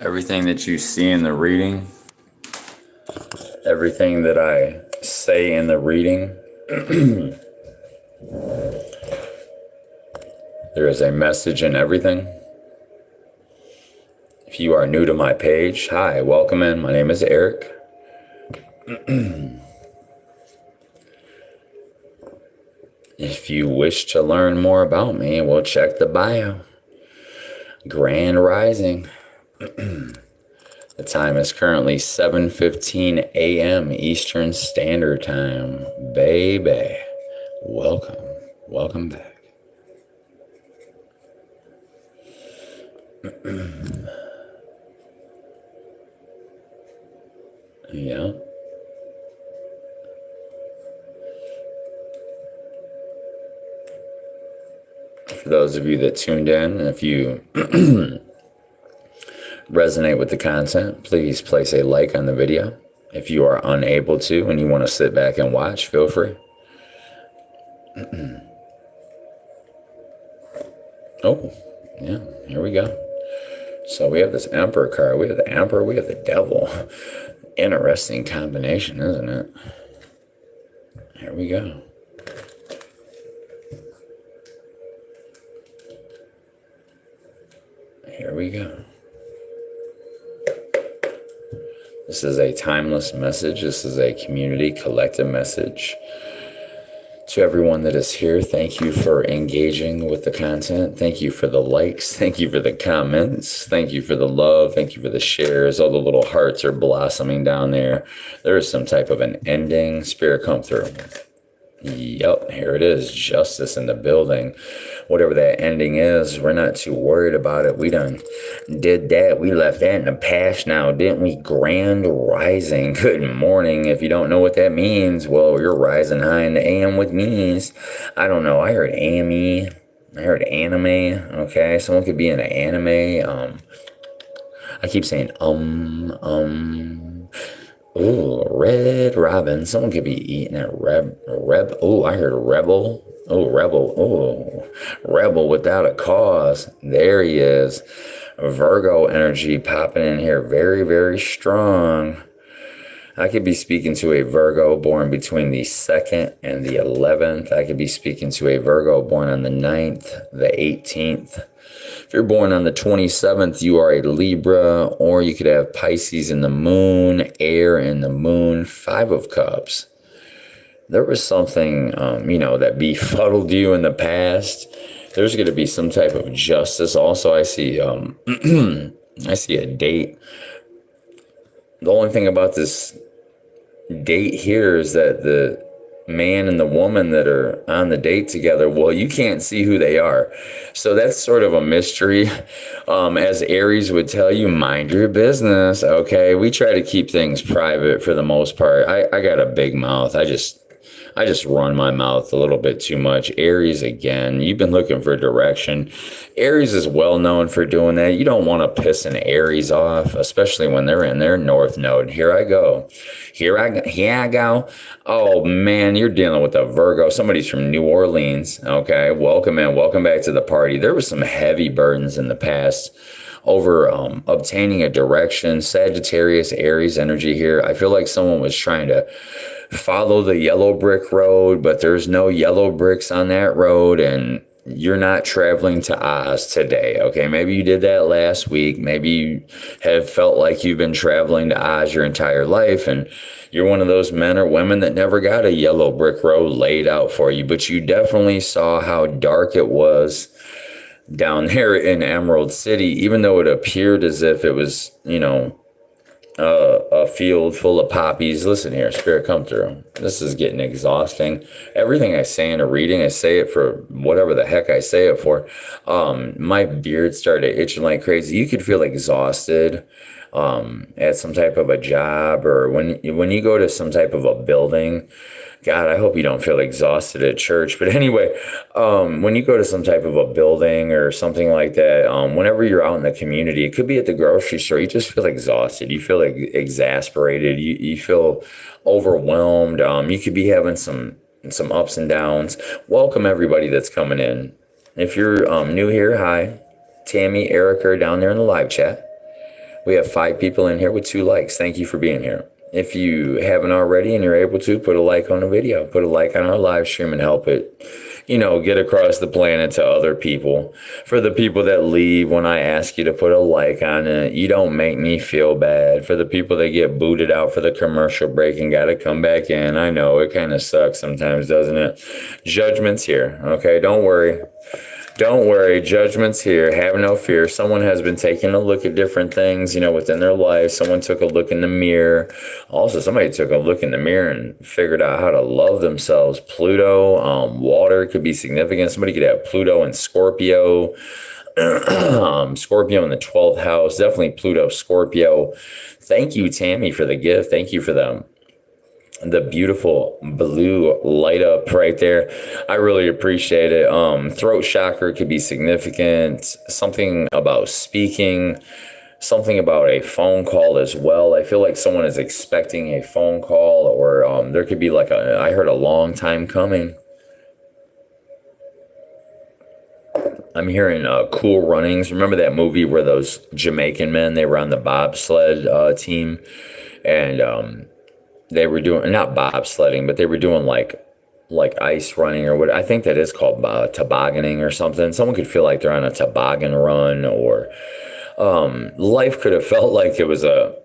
Everything that you see in the reading, everything that I say in the reading, there is a message in everything. If you are new to my page, hi, welcome in. My name is Eric. If you wish to learn more about me, well, check the bio. Grand Rising. The time is currently 7:15 a.m. Eastern Standard Time. Baby, welcome back. Yeah. For those of you that tuned in, if you resonate with the content, please place a like on the video. If you are unable to and you want to sit back and watch, feel free. Oh, yeah, here we go. So we have this Emperor card. We have the Emperor, we have the Devil. Interesting combination, isn't it? Here we go. Here we go. This is a timeless message. This is a community collective message. To everyone that is here, thank you for engaging with the content. Thank you for the likes. Thank you for the comments. Thank you for the love. Thank you for the shares. All the little hearts are blossoming down there. There is some type of an ending. Spirit, come through. Yep, here it is. Justice in the building. Whatever that ending is, we're not too worried about it. We done did that. We left that in the past now, didn't we? Grand rising. Good morning. If you don't know what that means, well, you're rising high in the AM with me's. I don't know. I heard AME. I heard anime. Okay, someone could be in an anime. I keep saying Ooh, Red Robin. Someone could be eating a reb. Oh, I heard rebel. Oh, rebel. Oh, rebel without a cause. There he is. Virgo energy popping in here. Very, very strong. I could be speaking to a Virgo born between the 2nd and the 11th. I could be speaking to a Virgo born on the 9th, the 18th. If you're born on the 27th, you are a Libra, or you could have Pisces in the moon, air in the moon, 5 of Cups. There was something, that befuddled you in the past. There's going to be some type of justice. Also, I see, I see a date. The only thing about this date here is that the man and the woman that are on the date together, well, you can't see who they are. So that's sort of a mystery. As Aries would tell you, mind your business. Okay. We try to keep things private for the most part. I got a big mouth. I just run my mouth a little bit too much. Aries, again, you've been looking for direction. Aries is well known for doing that. You don't want to piss an Aries off, especially when they're in their north node. Here I go. Here I go. Oh, man, you're dealing with a Virgo. Somebody's from New Orleans. Okay, welcome in. Welcome back to the party. There was some heavy burdens in the past over obtaining a direction. Sagittarius, Aries energy here. I feel like someone was trying to follow the yellow brick road, but there's no yellow bricks on that road, and you're not traveling to Oz today. Okay, maybe you did that last week. Maybe you have felt like you've been traveling to Oz your entire life, and you're one of those men or women that never got a yellow brick road laid out for you, but you definitely saw how dark it was down there in Emerald City, even though it appeared as if it was, a field full of poppies. Listen here, Spirit, come through. This is getting exhausting. Everything I say in a reading, I say it for whatever the heck I say it for. My beard started itching like crazy. You could feel exhausted at some type of a job, or when you go to some type of a building. God, I hope you don't feel exhausted at church. But anyway, when you go to some type of a building or something like that, whenever you're out in the community, it could be at the grocery store, you just feel exhausted. You feel exasperated. You feel overwhelmed. You could be having some ups and downs. Welcome everybody that's coming in. If you're new here, hi. Tammy, Erica are down there in the live chat. We have 5 people in here with 2 likes. Thank you for being here. If you haven't already and you're able to, put a like on the video, put a like on our live stream and help it, get across the planet to other people. For the people that leave when I ask you to put a like on it, you don't make me feel bad. For the people that get booted out for the commercial break and got to come back in, I know it kind of sucks sometimes, doesn't it? Judgment's here, okay? Don't worry. Don't worry, judgment's here. Have no fear. Someone has been taking a look at different things, within their life. Someone took a look in the mirror. Also, somebody took a look in the mirror and figured out how to love themselves. Pluto, water could be significant. Somebody could have Pluto and Scorpio. Scorpio in the 12th house. Definitely Pluto, Scorpio. Thank you, Tammy, for the gift. Thank you for the beautiful blue light up right there. I really appreciate it. Throat chakra could be significant. Something about speaking, something about a phone call as well. I feel like someone is expecting a phone call, or there could be I heard a long time coming. I'm hearing Cool Runnings. Remember that movie where those Jamaican men, they were on the bobsled team, and they were doing, not bobsledding, but they were doing like ice running, or what I think that is called tobogganing or something. Someone could feel like they're on a toboggan run, or life could have felt like it was a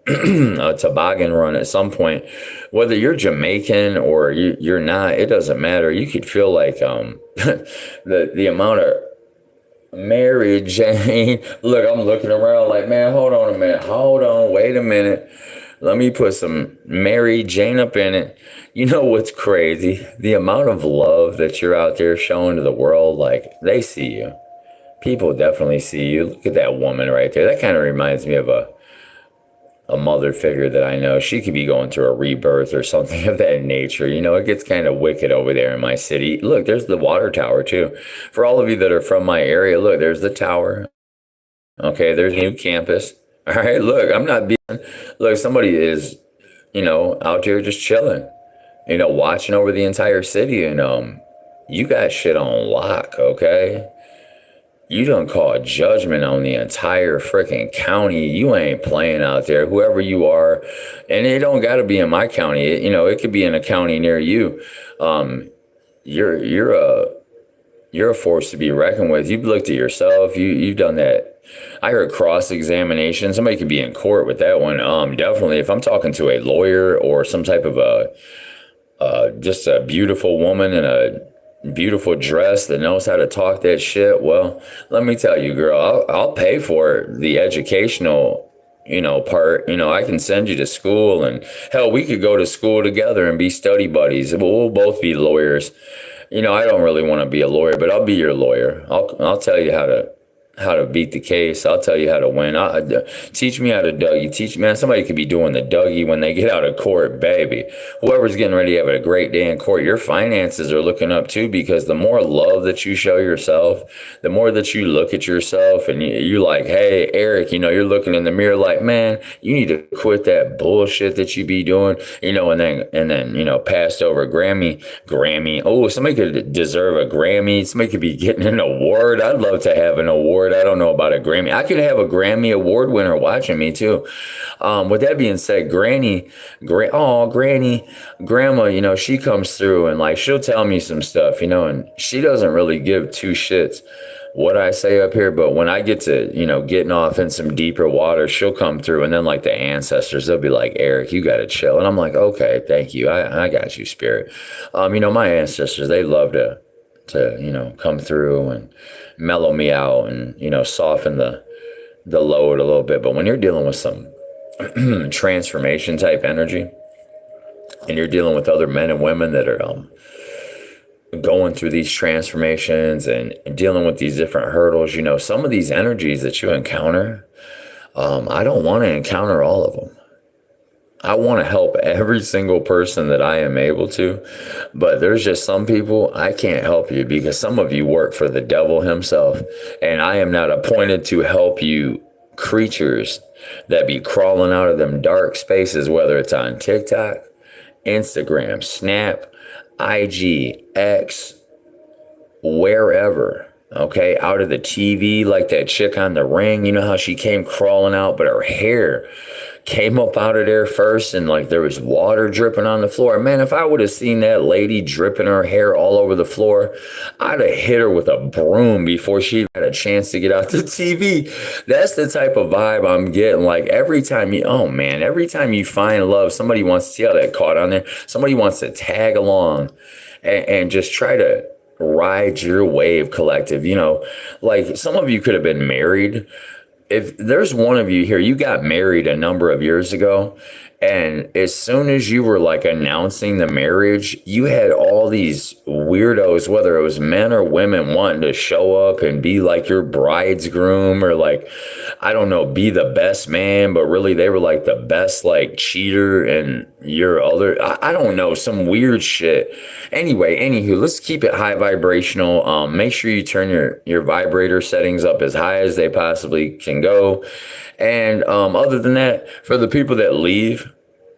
toboggan run at some point. Whether you're Jamaican or you're not, it doesn't matter. You could feel like the amount of marriage. Look, I'm looking around like, man, hold on a minute. Hold on, wait a minute. Let me put some Mary Jane up in it. You know what's crazy? The amount of love that you're out there showing to the world, like they see you. People definitely see you. Look at that woman right there. That kind of reminds me of a mother figure that I know. She could be going through a rebirth or something of that nature. You know, it gets kind of wicked over there in my city. Look, there's the water tower too. For all of you that are from my area, look, there's the tower. Okay, there's a new campus. All right, look, I'm not being, look, somebody is, out there just chilling, watching over the entire city. And you got shit on lock, okay? You done call judgment on the entire freaking county. You ain't playing out there, whoever you are. And it don't got to be in my county. It could be in a county near you. You're a force to be reckoned with. You've looked at yourself. You've done that. I heard cross-examination. Somebody could be in court with that one. Definitely, if I'm talking to a lawyer or some type of just a beautiful woman in a beautiful dress that knows how to talk that shit, well, let me tell you, girl, I'll pay for the educational, part. I can send you to school, and hell, we could go to school together and be study buddies. We'll both be lawyers. I don't really want to be a lawyer, but I'll be your lawyer. I'll tell you how to beat the case. I'll tell you how to win. Teach me how to Dougie. Man, somebody could be doing the Dougie when they get out of court, baby. Whoever's getting ready to have a great day in court, your finances are looking up too, because the more love that you show yourself, the more that you look at yourself and you're like, hey, Eric, you're looking in the mirror like, man, you need to quit that bullshit that you be doing, and then, passed over Grammy. Oh, somebody could deserve a Grammy. Somebody could be getting an award. I'd love to have an award. I don't know about a Grammy. I could have a Grammy award winner watching me too. With that being said, Granny, Grandma, she comes through and like she'll tell me some stuff, and she doesn't really give two shits what I say up here, but when I get to, getting off in some deeper water, she'll come through, and then like the ancestors, they'll be like, Eric, you gotta chill. And I'm like, okay, thank you. I got you, spirit. My ancestors, they love to come through and mellow me out and, soften the load a little bit. But when you're dealing with some transformation type energy, and you're dealing with other men and women that are going through these transformations and dealing with these different hurdles, some of these energies that you encounter, I don't want to encounter all of them. I want to help every single person that I am able to, but there's just some people I can't help you because some of you work for the devil himself, and I am not appointed to help you creatures that be crawling out of them dark spaces, whether it's on TikTok, Instagram, Snap, IG, X, wherever. Okay, out of the TV, like that chick on The Ring, you know how she came crawling out, but her hair came up out of there first and like there was water dripping on the floor. Man, if I would have seen that lady dripping her hair all over the floor, I'd have hit her with a broom before she had a chance to get out the TV. That's the type of vibe I'm getting. Like every time you find love, somebody wants to see how that caught on there. Somebody wants to tag along and just try to ride your wave, collective. Like some of you could have been married. If there's one of you here, you got married a number of years ago, and as soon as you were like announcing the marriage, you had all these weirdos, whether it was men or women, wanting to show up and be like your bride's groom or like, I don't know, be the best man, but really they were like the best like cheater and your other, I don't know, some weird shit. Anyway, anywho, let's keep it high vibrational. Make sure you turn your vibrator settings up as high as they possibly can go. And other than that, for the people that leave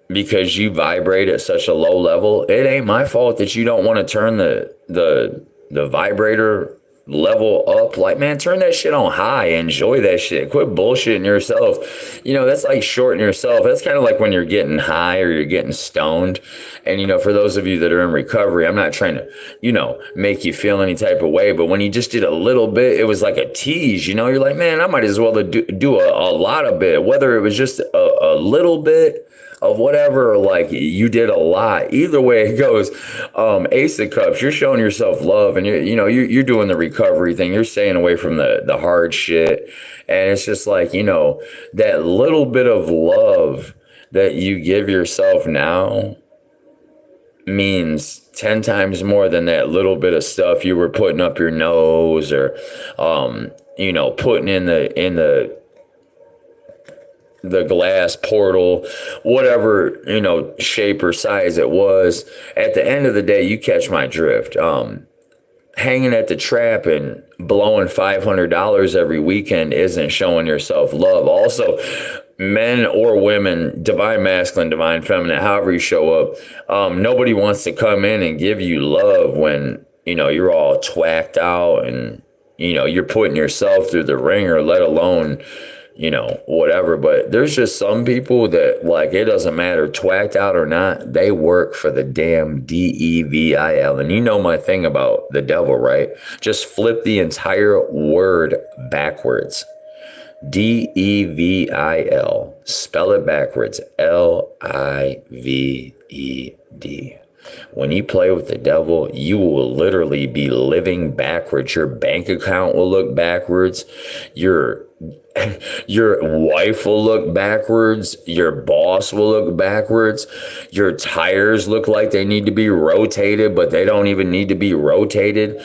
because you vibrate at such a low level, it ain't my fault that you don't want to turn the vibrator level up. Like, man, turn that shit on high. Enjoy that shit. Quit bullshitting yourself. That's like shorting yourself. That's kind of like when you're getting high or you're getting stoned. And, for those of you that are in recovery, I'm not trying to, make you feel any type of way. But when you just did a little bit, it was like a tease, you're like, man, I might as well do a lot of bit, whether it was just a little bit of whatever, like you did a lot. Either way it goes, Ace of Cups, you're showing yourself love, and you're doing the recovery thing. You're staying away from the hard shit, and it's just like that little bit of love that you give yourself now means 10 times more than that little bit of stuff you were putting up your nose, or putting in the glass portal, whatever, shape or size it was. At the end of the day, you catch my drift. Hanging at the trap and blowing $500 every weekend isn't showing yourself love. Also, men or women, divine masculine, divine feminine, however you show up, nobody wants to come in and give you love when, you're all twacked out and, you're putting yourself through the ringer, let alone, whatever. But there's just some people that, like, it doesn't matter, twacked out or not, they work for the damn devil. And you know my thing about the devil, right? Just flip the entire word backwards. Devil. Spell it backwards. Lived. When you play with the devil, you will literally be living backwards. Your bank account will look backwards. Your wife will look backwards. Your boss will look backwards. Your tires look like they need to be rotated, but they don't even need to be rotated.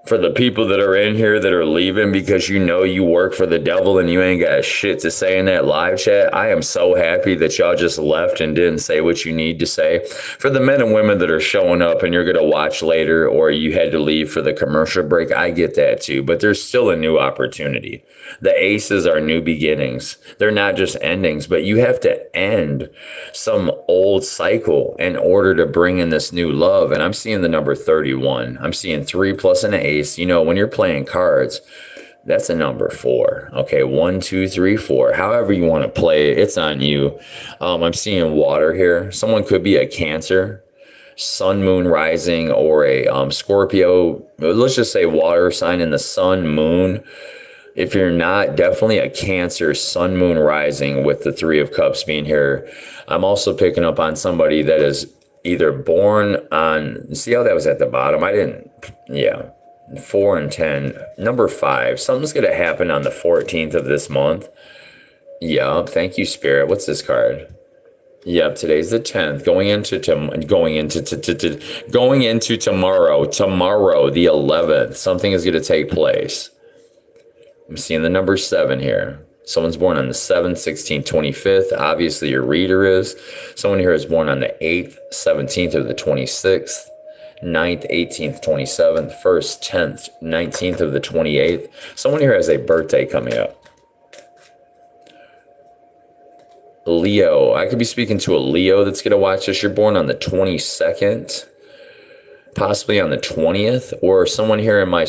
For the people that are in here that are leaving because you work for the devil and you ain't got shit to say in that live chat, I am so happy that y'all just left and didn't say what you need to say. For the men and women that are showing up and you're going to watch later, or you had to leave for the commercial break, I get that too. But there's still a new opportunity. The aces are new beginnings. They're not just endings, but you have to end some old cycle in order to bring in this new love. And I'm seeing the number 31. I'm seeing 3 plus an ace. When you're playing cards, that's a number 4. Okay, 1, 2, 3, 4. However you want to play it, it's on you. I'm seeing water here. Someone could be a Cancer, Sun, Moon, Rising, or a Scorpio. Let's just say water sign in the Sun, Moon. If you're not, definitely a Cancer, Sun, Moon, Rising, with the 3 of Cups being here. I'm also picking up on somebody that is either born on, see how that was at the bottom? 4 and 10. Number 5. Something's going to happen on the 14th of this month. Yep. Thank you, Spirit. What's this card? Yep. Today's the 10th. Going into tomorrow. Tomorrow, the 11th. Something is going to take place. I'm seeing the number 7 here. Someone's born on the 7th, 16th, 25th. Obviously, your reader is. Someone here is born on the 8th, 17th, or the 26th. 9th, 18th, 27th, 1st, 10th, 19th of the 28th. Someone here has a birthday coming up. Leo. I could be speaking to a Leo that's going to watch this. You're born on the 22nd, possibly on the 20th, or someone here in my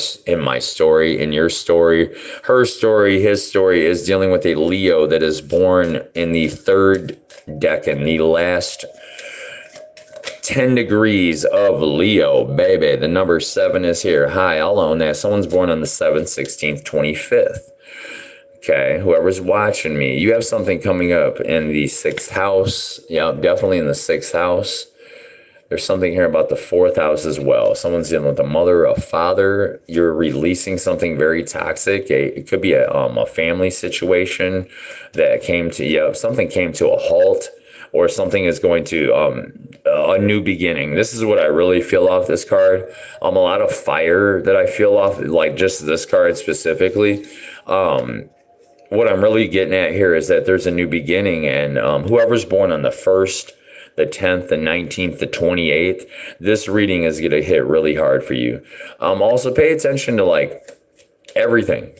story, in your story, her story, his story is dealing with a Leo that is born in the 3rd decan, the last 10 degrees of Leo, baby. The number 7 is here. Hi, I'll own that. Someone's born on the 7th, 16th, 25th. Okay, whoever's watching me, you have something coming up in the 6th house. Yeah, definitely in the 6th house. There's something here about the 4th house as well. Someone's dealing with a mother, a father. You're releasing something very toxic. It could be a family situation that something came to a halt, or something is going to a new beginning. This is what I really feel off this card. A lot of fire that I feel off, like just this card specifically. What I'm really getting at here is that there's a new beginning, and whoever's born on the 1st, the 10th, the 19th, the 28th, this reading is going to hit really hard for you. Also pay attention to like everything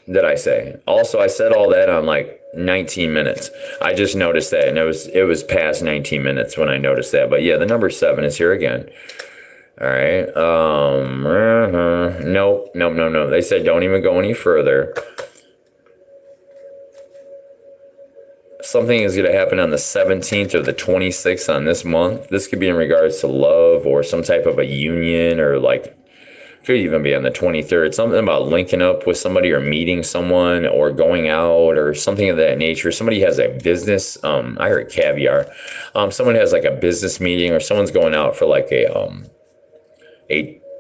that I say. Also, I said all that on like 19 minutes. I just noticed that, and it was past 19 minutes when I noticed that. But yeah, the number 7 is here again. All right. Nope. They said don't even go any further. Something is going to happen on the 17th or the 26th on this month. This could be in regards to love or some type of a union, or like could even be on the 23rd. Something about linking up with somebody or meeting someone or going out or something of that nature. Somebody has a business. I heard caviar. Someone has like a business meeting, or someone's going out for like a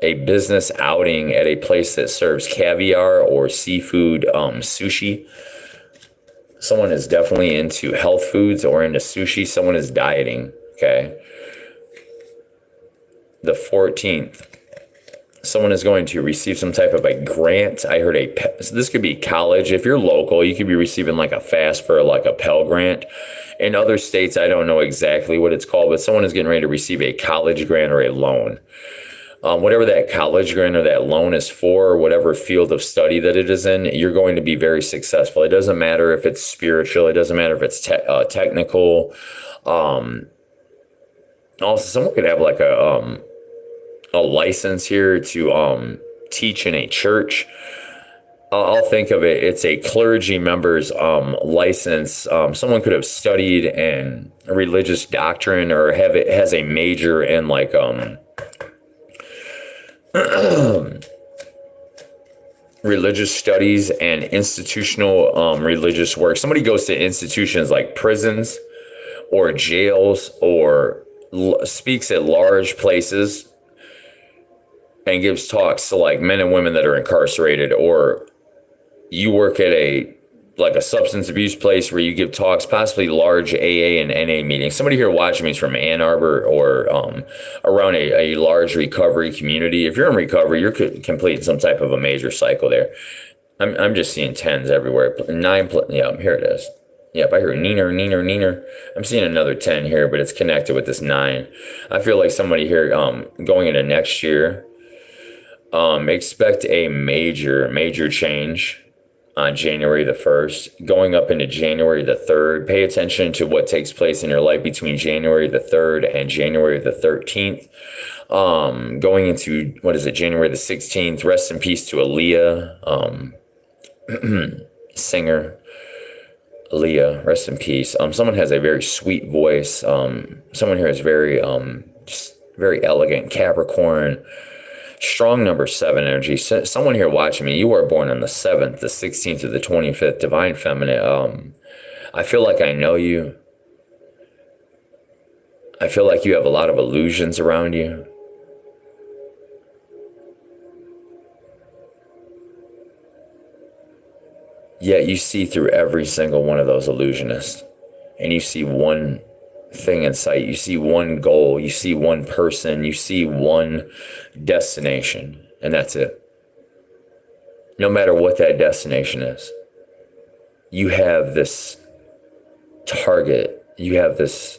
business outing at a place that serves caviar or seafood, sushi. Someone is definitely into health foods or into sushi. Someone is dieting, okay? The 14th, someone is going to receive some type of a grant. I heard so this could be college. If you're local, you could be receiving like a FAST for like a Pell Grant. In other states, I don't know exactly what it's called, but someone is getting ready to receive a college grant or a loan. Whatever that college grant or that loan is for, or whatever field of study that it is in, you're going to be very successful. It doesn't matter if it's spiritual. It doesn't matter if it's technical. Also, someone could have like a license here to teach in a church. I'll think of it. It's a clergy member's license. Someone could have studied in religious doctrine or has a major in like religious studies and institutional religious work. Somebody goes to institutions like prisons or jails or speaks at large places and gives talks to like men and women that are incarcerated, or you work at a substance abuse place where you give talks, possibly large AA and NA meetings. Somebody here watching me is from Ann Arbor or around a large recovery community. If you're in recovery, you're completing some type of a major cycle there. I'm just seeing tens everywhere. Yeah, here it is. Yep, I hear neener. I'm seeing another 10 here, but it's connected with this 9. I feel like somebody here going into next year, expect a major change on January the 1st, going up into January the 3rd. Pay attention to what takes place in your life between January the 3rd and January the 13th. Going into, January the 16th. Rest in peace to Aaliyah, singer. Aaliyah, rest in peace. Someone has a very sweet voice. Someone here is very, just very elegant. Capricorn. Strong number 7 energy. Someone here watching me, you are born on the 7th, the 16th, or the 25th, divine feminine. I feel like I know you. I feel like you have a lot of illusions around you. Yet you see through every single one of those illusionists. And you see one thing in sight. You see one goal. You see one person. You see one destination. And that's it. No matter what that destination is, you have this target. You have this,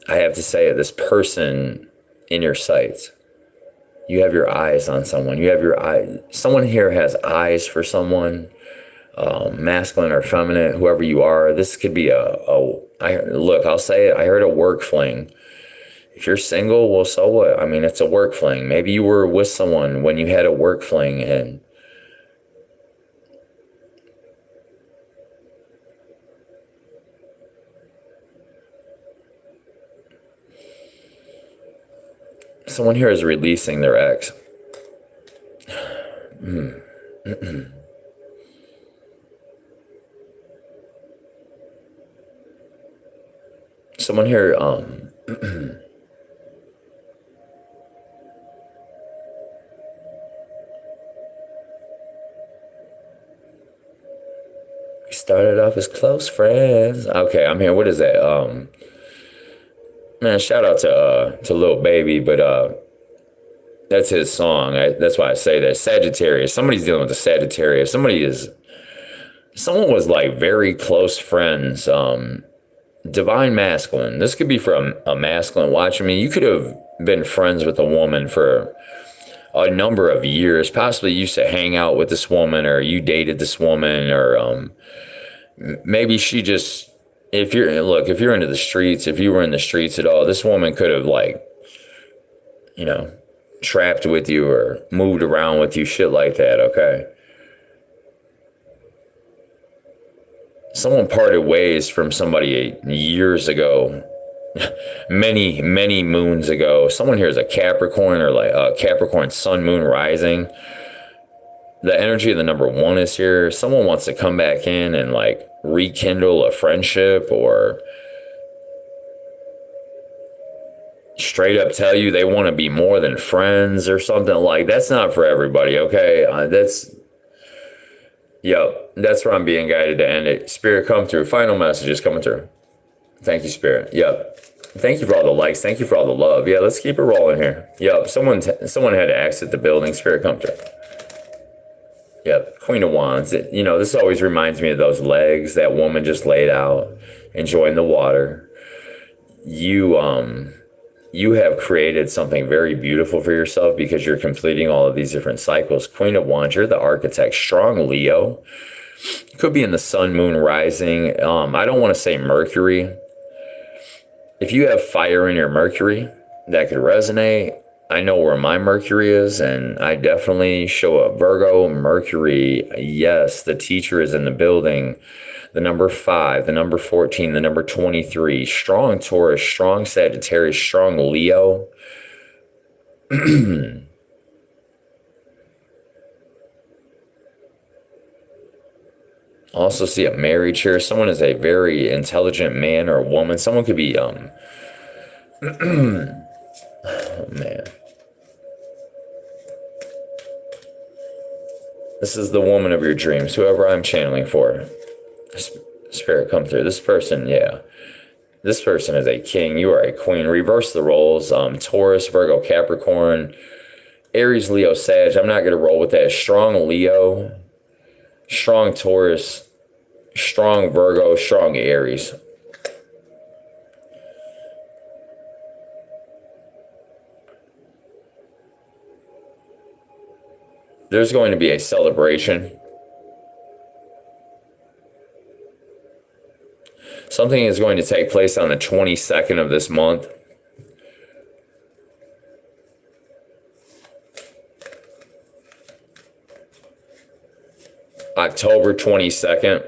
I have to say it, this person in your sights. You have your eyes on someone. You have your eye. Someone here has eyes for someone. Masculine or feminine, whoever you are. This could be I'll say it, I heard a work fling. If you're single, well, so what? I mean, it's a work fling. Maybe you were with someone when you had a work fling, and someone here is releasing their ex. Someone here, we started off as close friends. Okay, I'm here. What is that? Man, shout out to Lil Baby, but that's his song. That's why I say that. Sagittarius. Somebody's dealing with a Sagittarius. Someone was like very close friends. Divine masculine. This could be from a masculine watching me. You could have been friends with a woman for a number of years. Possibly you used to hang out with this woman, or you dated this woman, or maybe she just, if you're into the streets, if you were in the streets at all, this woman could have trapped with you or moved around with you, shit like that, okay? Someone parted ways from somebody years ago, many moons ago. Someone here is a Capricorn, or like a Capricorn sun, moon, rising. The energy of the number 1 is here. Someone wants to come back in and like rekindle a friendship, or straight up tell you they want to be more than friends or something. Like, that's not for everybody, okay? Yep. That's where I'm being guided to end it. Spirit, come through. Final messages coming through. Thank you, Spirit. Yep. Thank you for all the likes. Thank you for all the love. Yeah, let's keep it rolling here. Yep. Someone had to exit the building. Spirit, come through. Yep. Queen of Wands. This always reminds me of those legs that woman just laid out, enjoying the water. You have created something very beautiful for yourself because you're completing all of these different cycles. Queen of Wands, you're the architect. Strong Leo. Could be in the sun, moon, rising. I don't want to say Mercury. If you have fire in your Mercury, that could resonate. I know where my Mercury is, and I definitely show up. Virgo, Mercury, yes, the teacher is in the building. The number 5, the number 14, the number 23. Strong Taurus, strong Sagittarius, strong Leo. Also see a marriage here. Someone is a very intelligent man or woman. Someone could be, oh man. This is the woman of your dreams, whoever I'm channeling for. Spirit, come through. This person, yeah. This person is a king. You are a queen. Reverse the roles. Taurus, Virgo, Capricorn, Aries, Leo, Sag. I'm not going to roll with that. Strong Leo, strong Taurus, strong Virgo, strong Aries. There's going to be a celebration. Something is going to take place on the 22nd of this month. October 22nd.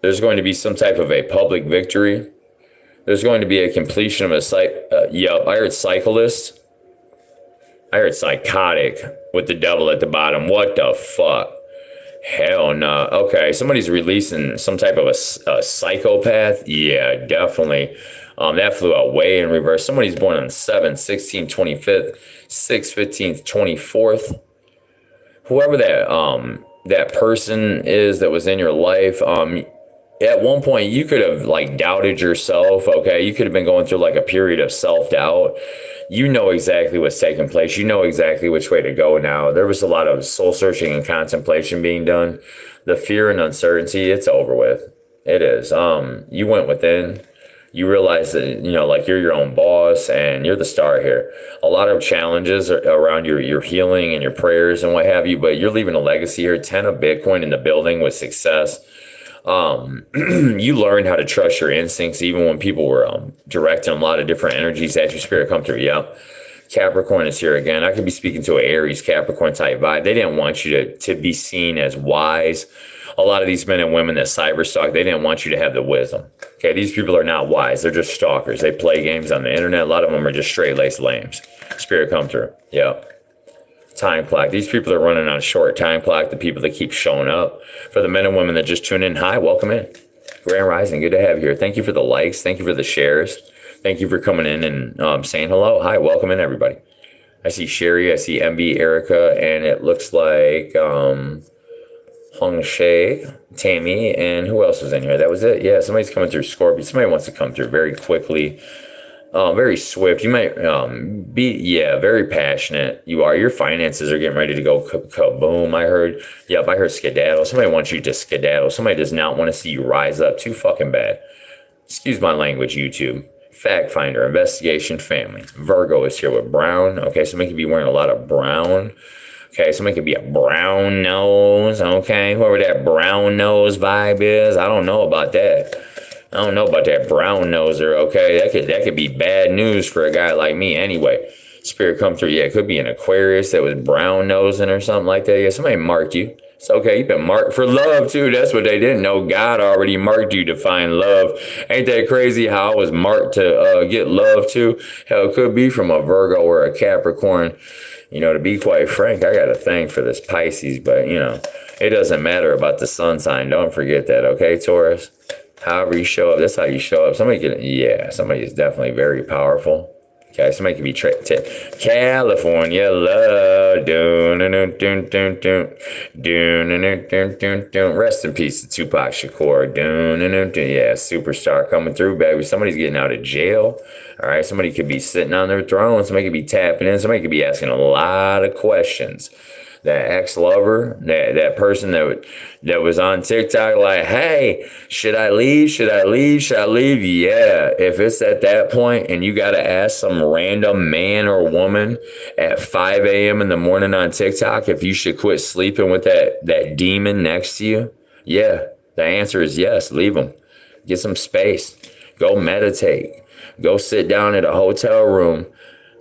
There's going to be some type of a public victory. There's going to be a completion of a I heard cyclist. I heard psychotic with the devil at the bottom. What the fuck? Hell no. Okay, somebody's releasing some type of a psychopath. Yeah, definitely. That flew out way in reverse. Somebody's born on 7th, 16th, 25th, 6th, 15th, 24th. Whoever that person is that was in your life, at one point you could have doubted yourself. Okay, you could have been going through a period of self-doubt. You know exactly what's taking place. You know exactly which way to go now. There was a lot of soul searching and contemplation being done. The fear and uncertainty, it's over with. It is. You went within. You realize that, you're your own boss and you're the star here. A lot of challenges around your healing and your prayers and what have you, but you're leaving a legacy here. 10 of Bitcoin in the building with success. You learned how to trust your instincts even when people were directing a lot of different energies at your. Spirit, come through. Yep. Capricorn is here again. I could be speaking to an Aries, Capricorn type vibe. They didn't want you to be seen as wise. A lot of these men and women that cyber stalk, they didn't want you to have the wisdom. Okay, these people are not wise. They're just stalkers. They play games on the internet. A lot of them are just straight-laced lambs. Spirit, come through. Yep. Time clock. These people are running on a short time clock. The people that keep showing up. For the men and women that just tune in, hi, welcome in. Grand Rising, good to have you here. Thank you for the likes. Thank you for the shares. Thank you for coming in and saying hello. Hi, welcome in, everybody. I see Sherry, I see MB, Erica, and it looks like Hong Shay, Tammy, and who else was in here? That was it. Yeah, somebody's coming through. Scorpio. Somebody wants to come through very quickly. Very swift. You might be, very passionate. You are. Your finances are getting ready to go kaboom. I heard skedaddle. Somebody wants you to skedaddle. Somebody does not want to see you rise up. Too fucking bad. Excuse my language, YouTube. Fact finder, investigation, family. Virgo is here with brown. Okay, somebody could be wearing a lot of brown. Okay, somebody could be a brown nose. Okay, whoever that brown nose vibe is, I don't know about that. I don't know about that brown noser, okay? That could be bad news for a guy like me anyway. Spirit, come through. Yeah, it could be an Aquarius that was brown nosing or something like that. Yeah, somebody marked you. It's okay. You've been marked for love, too. That's what they didn't know. God already marked you to find love. Ain't that crazy how I was marked to get love, too? Hell, it could be from a Virgo or a Capricorn. To be quite frank, I got a thing for this Pisces, but, it doesn't matter about the sun sign. Don't forget that, okay, Taurus? However you show up, that's how you show up. Somebody is definitely very powerful. Okay, somebody could be California love. Rest in peace to Tupac Shakur. Yeah, superstar coming through, baby. Somebody's getting out of jail. All right, somebody could be sitting on their throne. Somebody could be tapping in. Somebody could be asking a lot of questions. That ex-lover, that person that was on TikTok, like, hey, should I leave? Should I leave? Should I leave? Yeah. If it's at that point and you got to ask some random man or woman at 5 a.m. in the morning on TikTok if you should quit sleeping with that demon next to you, yeah, the answer is yes. Leave them. Get some space. Go meditate. Go sit down at a hotel room.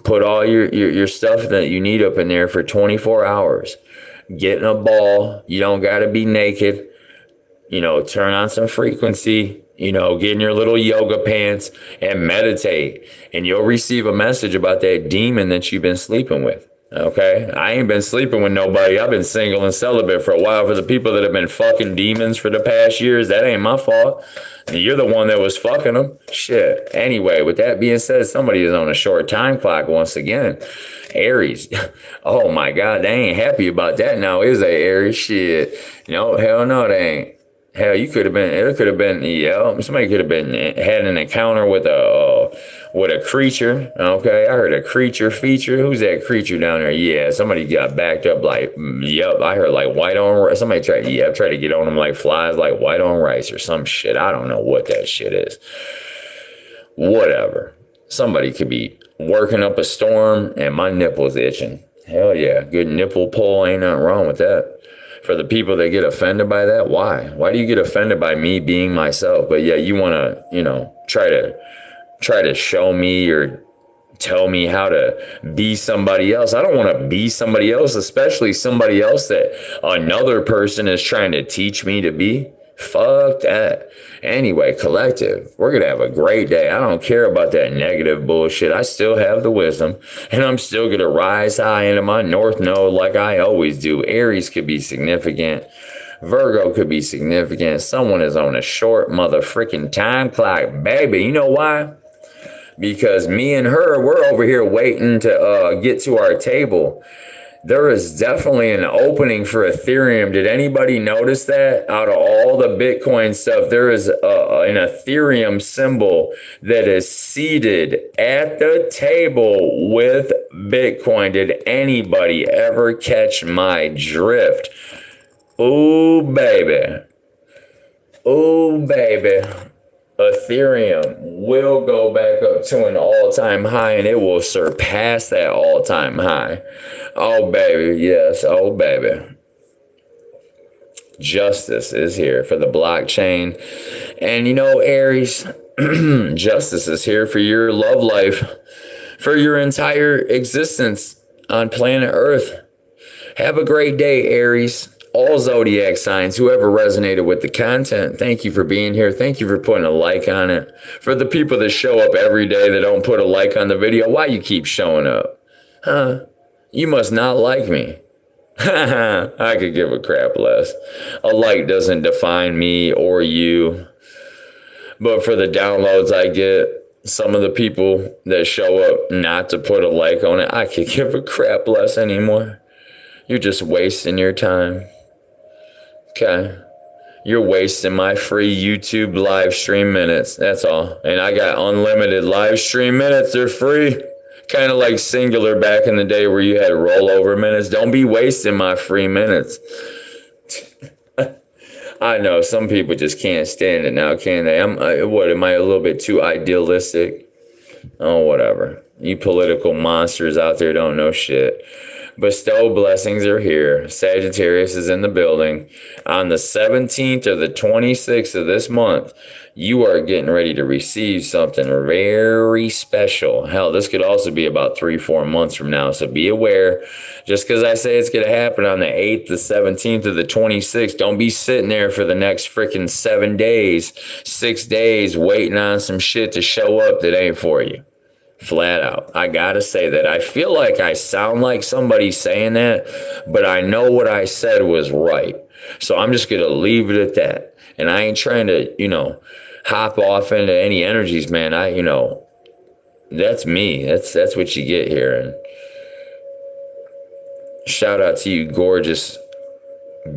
Put all your stuff that you need up in there for 24 hours. Get in a ball. You don't got to be naked. Turn on some frequency. Get in your little yoga pants and meditate. And you'll receive a message about that demon that you've been sleeping with. Okay? I ain't been sleeping with nobody. I've been single and celibate for a while. For the people that have been fucking demons for the past years, that ain't my fault. You're the one that was fucking them. Shit. Anyway, with that being said, somebody is on a short time clock once again. Aries. Oh my God, they ain't happy about that now, is they, Aries? Shit. No, hell no, they ain't. Hell, it could have been, yeah, somebody could have been, had an encounter with a creature. Okay, I heard a creature feature. Who's that creature down there? Yeah, somebody got backed up like, yep, I heard like white on rice. Somebody tried to get on them like flies, like white on rice or some shit. I don't know what that shit is. Whatever. Somebody could be working up a storm and my nipple's itching. Hell yeah, good nipple pull, ain't nothing wrong with that. For the people that get offended by that, why? Why do you get offended by me being myself? But yeah, you want to, try to show me or tell me how to be somebody else. I don't want to be somebody else, especially somebody else that another person is trying to teach me to be. Fuck that. Anyway, collective, we're going to have a great day. I don't care about that negative bullshit. I still have the wisdom, and I'm still going to rise high into my north node like I always do. Aries could be significant. Virgo could be significant. Someone is on a short motherfucking time clock, baby. You know why? Because me and her, we're over here waiting to get to our table. There is definitely an opening for Ethereum. Did anybody notice that? Out of all the Bitcoin stuff, there is an Ethereum symbol that is seated at the table with Bitcoin. Did anybody ever catch my drift? Ooh, baby. Ooh, baby. Ethereum will go back up to an all-time high, and it will surpass that all-time high. Oh, baby, yes, oh, baby. Justice is here for the blockchain. And Aries, justice is here for your love life, for your entire existence on planet Earth. Have a great day, Aries. All Zodiac signs, whoever resonated with the content, thank you for being here. Thank you for putting a like on it. For the people that show up every day that don't put a like on the video, why you keep showing up? Huh? You must not like me. I could give a crap less. A like doesn't define me or you. But for the downloads I get, some of the people that show up not to put a like on it, I could give a crap less anymore. You're just wasting your time. Okay. You're wasting my free YouTube live stream minutes. That's all. And I got unlimited live stream minutes. They're free. Kind of like Singular back in the day where you had rollover minutes. Don't be wasting my free minutes. I know some people just can't stand it now, can they? Am I a little bit too idealistic? Oh, whatever. You political monsters out there don't know shit. Bestow blessings are here. Sagittarius is in the building. On the 17th or the 26th of this month, you are getting ready to receive something very special. Hell, this could also be about 3-4 months from now, so be aware. Just because I say it's going to happen on the 8th, the 17th, or the 26th, don't be sitting there for the next freaking 7 days, 6 days, waiting on some shit to show up that ain't for you. Flat out. I gotta say that. I feel like I sound like somebody saying that, but I know what I said was right. So I'm just gonna leave it at that. And I ain't trying to, hop off into any energies, man. That's me. That's what you get here. And shout out to you, gorgeous,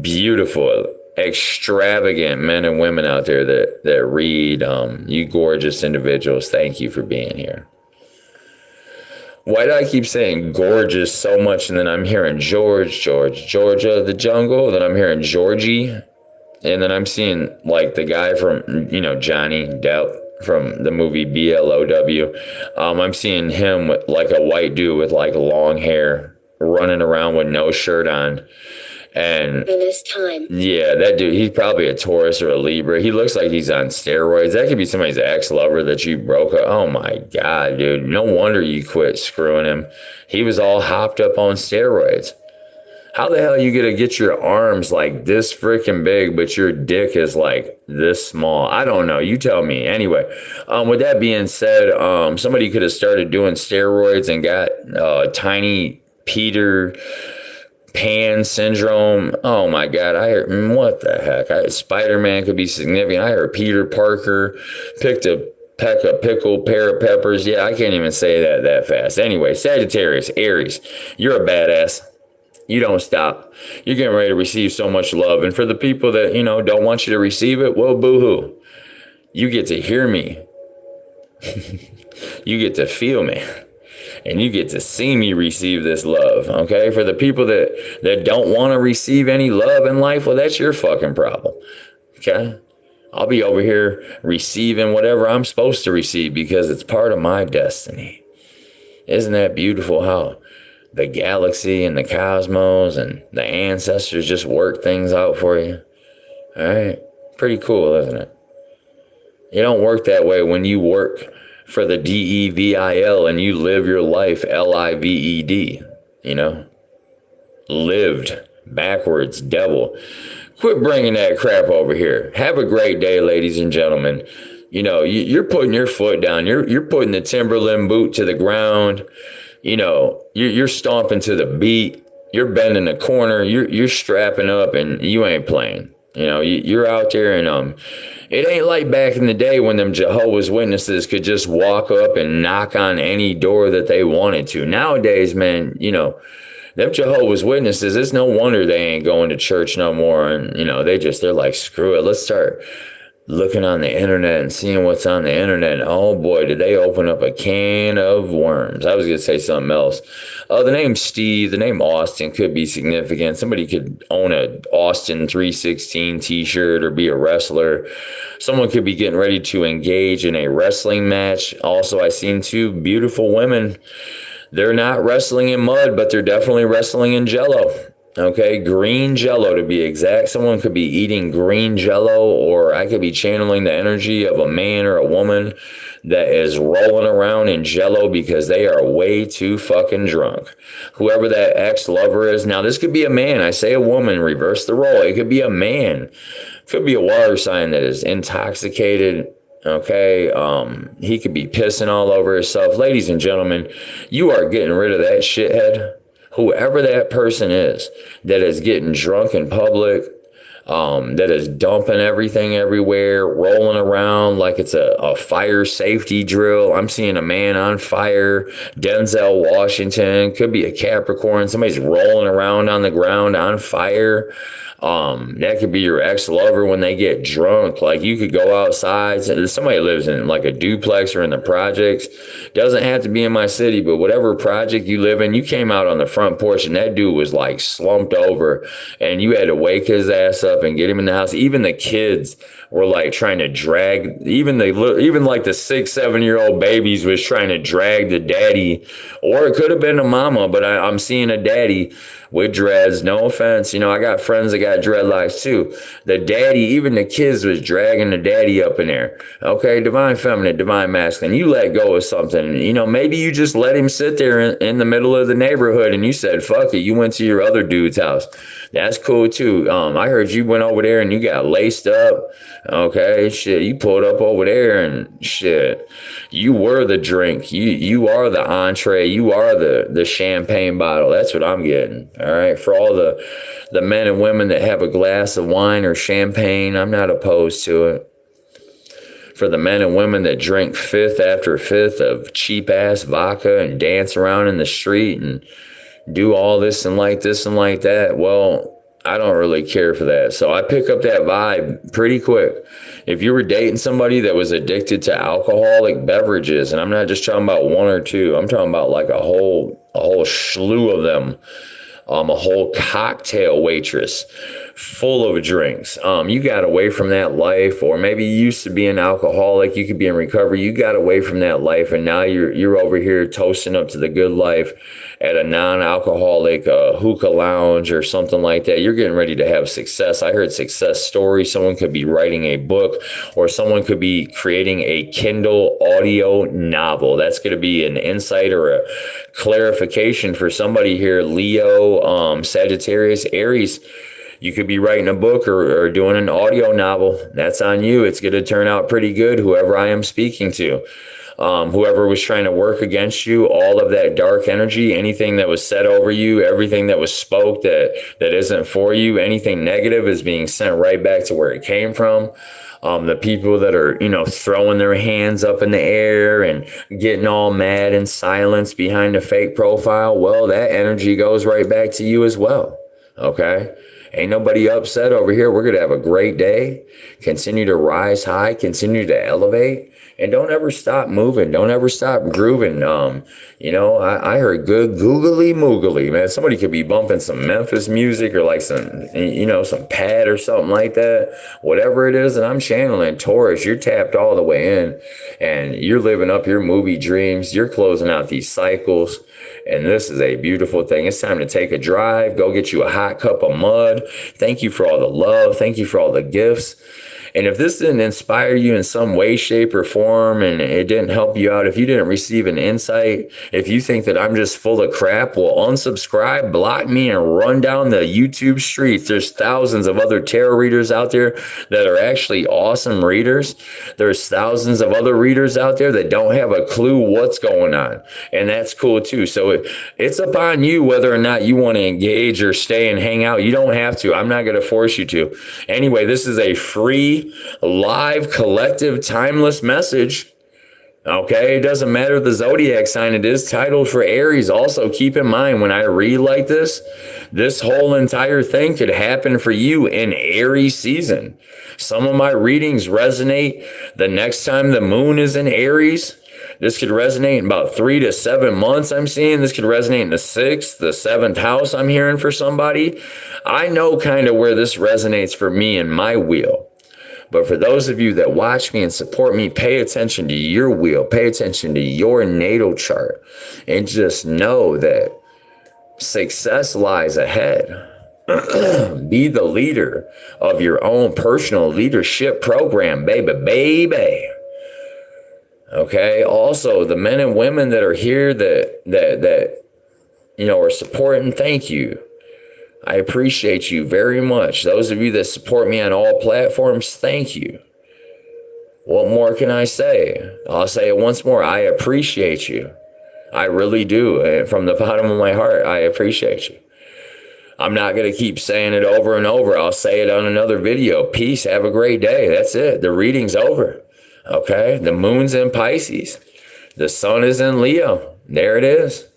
beautiful, extravagant men and women out there that read. You gorgeous individuals. Thank you for being here. Why do I keep saying gorgeous so much, and then I'm hearing Georgia, the jungle, then I'm hearing Georgie, and then I'm seeing like the guy from, Johnny Depp from the movie BLOW. I'm seeing him with like a white dude with like long hair running around with no shirt on. And in this time, yeah, that dude, he's probably a Taurus or a Libra. He looks like he's on steroids. That could be somebody's ex-lover that you broke up. Oh my God, dude. No wonder you quit screwing him. He was all hopped up on steroids. How the hell are you going to get your arms like this freaking big, but your dick is like this small? I don't know. You tell me. Anyway, with that being said, somebody could have started doing steroids and got tiny Peter Pan syndrome. Oh my God. I heard, what the heck? Spider-Man could be significant. I heard Peter Parker picked a peck of pickled pear of peppers. Yeah, I can't even say that fast. Anyway, Sagittarius, Aries, you're a badass. You don't stop. You're getting ready to receive so much love. And for the people that, don't want you to receive it, well, boo-hoo. You get to hear me. You get to feel me. And you get to see me receive this love, okay? For the people that don't want to receive any love in life, well, that's your fucking problem, okay? I'll be over here receiving whatever I'm supposed to receive because it's part of my destiny. Isn't that beautiful how the galaxy and the cosmos and the ancestors just work things out for you? All right? Pretty cool, isn't it? You don't work that way when you work for the DEVIL and you live your life LIVED, lived backwards, devil. Quit bringing that crap over here. Have a great day, ladies and gentlemen. You're putting your foot down. You're putting the Timberland boot to the ground. You're stomping to the beat. You're bending the corner. You're strapping up and you ain't playing. You're out there and it ain't like back in the day when them Jehovah's Witnesses could just walk up and knock on any door that they wanted to. Nowadays, man, them Jehovah's Witnesses, it's no wonder they ain't going to church no more. And, they're like, screw it. Let's start looking on the internet and seeing what's on the internet. And oh boy, did they open up a can of worms. I was going to say something else. The name Steve, the name Austin could be significant. Somebody could own a Austin 316 t-shirt or be a wrestler. Someone could be getting ready to engage in a wrestling match. Also, I seen two beautiful women. They're not wrestling in mud, but they're definitely wrestling in Jello. Okay, green Jello to be exact. Someone could be eating green Jello, or I could be channeling the energy of a man or a woman that is rolling around in Jello because they are way too fucking drunk. Whoever that ex-lover is. Now, this could be a man. I say a woman. Reverse the role. It could be a man. It could be a water sign that is intoxicated. Okay, he could be pissing all over himself. Ladies and gentlemen, you are getting rid of that shithead. Whoever that person is that is getting drunk in public, that is dumping everything everywhere, rolling around like it's a fire safety drill. I'm seeing a man on fire. Denzel Washington, could be a Capricorn. Somebody's rolling around on the ground on fire. That could be your ex-lover when they get drunk. Like, you could go outside. Somebody lives in like a duplex or in the projects. Doesn't have to be in my city, but whatever project you live in, you came out on the front porch and that dude was like slumped over and you had to wake his ass up and get him in the house. Even the kids were like trying to drag, even like the 6-7-year-old babies was trying to drag the daddy, or it could have been a mama, but I'm seeing a daddy with dreads. No offense. I got friends that got dreadlocks too. The daddy, even the kids was dragging the daddy up in there. Okay, divine feminine, divine masculine. You let go of something. Maybe you just let him sit there in the middle of the neighborhood and you said, fuck it. You went to your other dude's house. That's cool too. I heard you went over there and you got laced up. Okay, shit. You pulled up over there and shit. You were the drink. You are the entree. You are the champagne bottle. That's what I'm getting. All right. For all the men and women that have a glass of wine or champagne, I'm not opposed to it. For the men and women that drink fifth after fifth of cheap ass vodka and dance around in the street and do all this and like this and like that, well, I don't really care for that. So I pick up that vibe pretty quick. If you were dating somebody that was addicted to alcoholic beverages, and I'm not just talking about one or two, I'm talking about like a whole slew of them, a whole cocktail waitress full of drinks. You got away from that life, or maybe you used to be an alcoholic. You could be in recovery. You got away from that life, and now you're over here toasting up to the good life at a non-alcoholic hookah lounge or something like that. You're getting ready to have success. I heard success stories. Someone could be writing a book, or someone could be creating a Kindle audio novel. That's going to be an insight or a clarification for somebody here. Leo, Sagittarius, Aries. You could be writing a book or doing an audio novel. That's on you. It's going to turn out pretty good, whoever I am speaking to. Whoever was trying to work against you, all of that dark energy, anything that was said over you, everything that was spoke that isn't for you, anything negative is being sent right back to where it came from. The people that are, throwing their hands up in the air and getting all mad and silence behind a fake profile, well, that energy goes right back to you as well. Okay? Ain't nobody upset over here. We're going to have a great day. Continue to rise high. Continue to elevate. And don't ever stop moving. Don't ever stop grooving. I heard good googly moogly, man. Somebody could be bumping some Memphis music or like some pad or something like that. Whatever it is, and I'm channeling Taurus. You're tapped all the way in, and you're living up your movie dreams. You're closing out these cycles. And this is a beautiful thing. It's time to take a drive. Go get you a hot cup of mud. Thank you for all the love. Thank you for all the gifts. And if this didn't inspire you in some way, shape, or form, and it didn't help you out, if you didn't receive an insight, if you think that I'm just full of crap, well, unsubscribe, block me, and run down the YouTube streets. There's thousands of other tarot readers out there that are actually awesome readers. There's thousands of other readers out there that don't have a clue what's going on. And that's cool too. So it's upon you whether or not you want to engage or stay and hang out. You don't have to. I'm not going to force you to. Anyway, this is a free, live, collective, timeless message. Okay, it doesn't matter the zodiac sign it is, titled for Aries. Also, keep in mind, when I read like this whole entire thing could happen for you in Aries season. Some of my readings resonate the next time the moon is in Aries. This could resonate in about 3 to 7 months, I'm seeing. This could resonate in the 6th, the 7th house, I'm hearing for somebody. I know kind of where this resonates for me in my wheel. But for those of you that watch me and support me, pay attention to your wheel, pay attention to your natal chart, and just know that success lies ahead. Be the leader of your own personal leadership program, baby. Okay. Also, the men and women that are here that are supporting, thank you. I appreciate you very much. Those of you that support me on all platforms, thank you. What more can I say? I'll say it once more. I appreciate you. I really do. And from the bottom of my heart, I appreciate you. I'm not going to keep saying it over and over. I'll say it on another video. Peace. Have a great day. That's it. The reading's over. Okay? The moon's in Pisces. The sun is in Leo. There it is.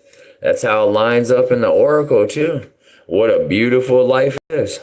That's how it lines up in the oracle, too. What a beautiful life it is.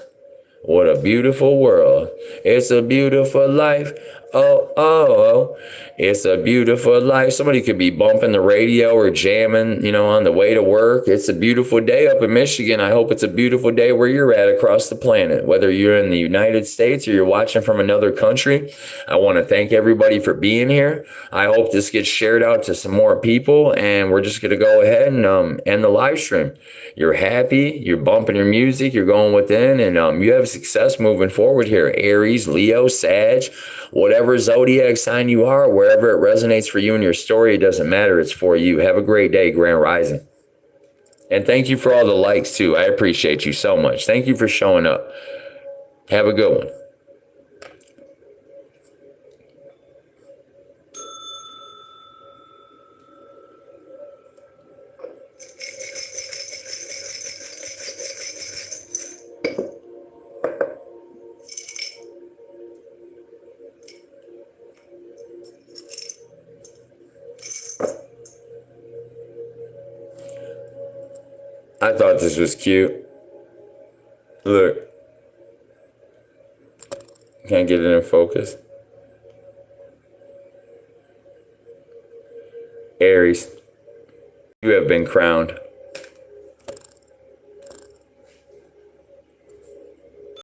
What a beautiful world. It's a beautiful life. Oh. It's a beautiful life. Somebody could be bumping the radio or jamming, on the way to work. It's a beautiful day up in Michigan. I hope it's a beautiful day where you're at across the planet. Whether you're in the United States or you're watching from another country, I want to thank everybody for being here. I hope this gets shared out to some more people, and we're just going to go ahead and end the live stream. You're happy, you're bumping your music, you're going within, and you have success moving forward here. Aries, Leo, Sag, whatever zodiac sign you are, wherever it resonates for you in your story, it doesn't matter. It's for you. Have a great day, Grand Rising. And thank you for all the likes, too. I appreciate you so much. Thank you for showing up. Have a good one. I thought this was cute. Look. Can't get it in focus. Aries, you have been crowned.